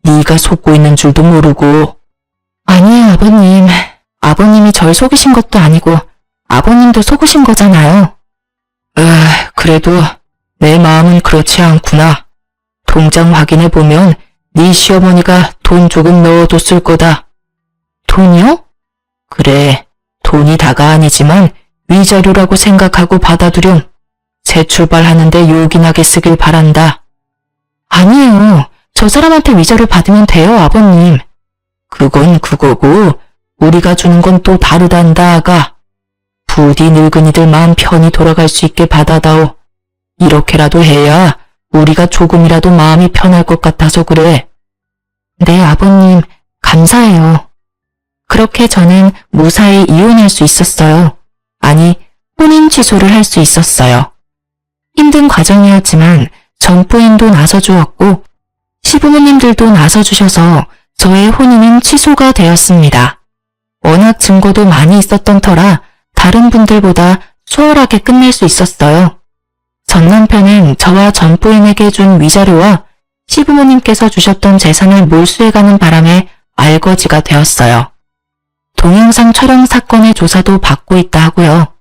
네가 속고 있는 줄도 모르고. 아니에요, 아버님. 아버님이 절 속이신 것도 아니고 아버님도 속으신 거잖아요. 그래도 내 마음은 그렇지 않구나. 통장 확인해보면 네 시어머니가 돈 조금 넣어뒀을 거다. 돈이요? 그래, 돈이 다가 아니지만 위자료라고 생각하고 받아두렴. 새 출발하는데 요긴하게 쓰길 바란다. 아니에요. 저 사람한테 위자료 받으면 돼요, 아버님. 그건 그거고 우리가 주는 건 또 다르단다, 아가. 부디 늙은이들 마음 편히 돌아갈 수 있게 받아다오. 이렇게라도 해야 우리가 조금이라도 마음이 편할 것 같아서 그래. 네, 아버님. 감사해요. 그렇게 저는 무사히 이혼할 수 있었어요. 아니, 혼인 취소를 할 수 있었어요. 힘든 과정이었지만 전 부인도 나서주었고 시부모님들도 나서주셔서 저의 혼인은 취소가 되었습니다. 워낙 증거도 많이 있었던 터라 다른 분들보다 수월하게 끝낼 수 있었어요. 전 남편은 저와 전 부인에게 준 위자료와 시부모님께서 주셨던 재산을 몰수해가는 바람에 알거지가 되었어요. 동영상 촬영 사건의 조사도 받고 있다 하고요.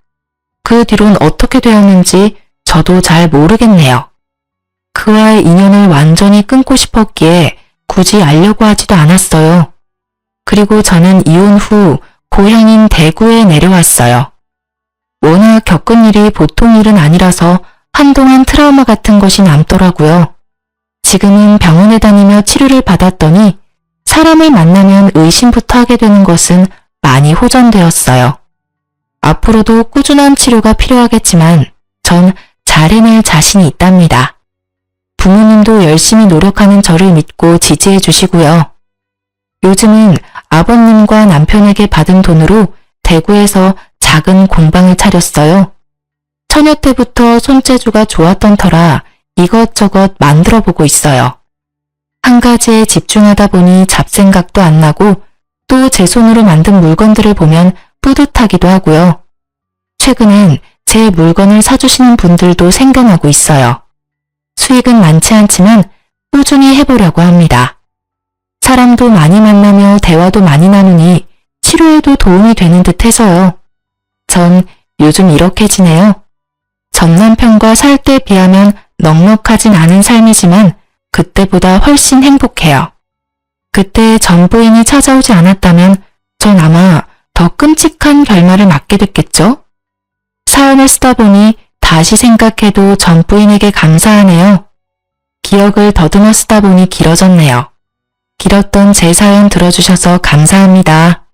그 뒤론 어떻게 되었는지 저도 잘 모르겠네요. 그와의 인연을 완전히 끊고 싶었기에 굳이 알려고 하지도 않았어요. 그리고 저는 이혼 후 고향인 대구에 내려왔어요. 워낙 겪은 일이 보통 일은 아니라서 한동안 트라우마 같은 것이 남더라고요. 지금은 병원에 다니며 치료를 받았더니 사람을 만나면 의심부터 하게 되는 것은 많이 호전되었어요. 앞으로도 꾸준한 치료가 필요하겠지만 전 잘 해낼 자신이 있답니다. 부모님도 열심히 노력하는 저를 믿고 지지해 주시고요. 요즘은 아버님과 남편에게 받은 돈으로 대구에서 작은 공방을 차렸어요. 처녀 때부터 손재주가 좋았던 터라 이것저것 만들어 보고 있어요. 한 가지에 집중하다 보니 잡생각도 안 나고 또 제 손으로 만든 물건들을 보면 뿌듯하기도 하고요. 최근엔 제 물건을 사주시는 분들도 생겨나고 있어요. 수익은 많지 않지만 꾸준히 해보려고 합니다. 사람도 많이 만나며 대화도 많이 나누니 치료에도 도움이 되는 듯 해서요. 전 요즘 이렇게 지내요. 전 남편과 살 때 비하면 넉넉하진 않은 삶이지만 그때보다 훨씬 행복해요. 그때 전 부인이 찾아오지 않았다면 전 아마 더 끔찍한 결말을 맞게 됐겠죠? 사연을 쓰다 보니 다시 생각해도 전 부인에게 감사하네요. 기억을 더듬어 쓰다 보니 길어졌네요. 길었던 제 사연 들어주셔서 감사합니다.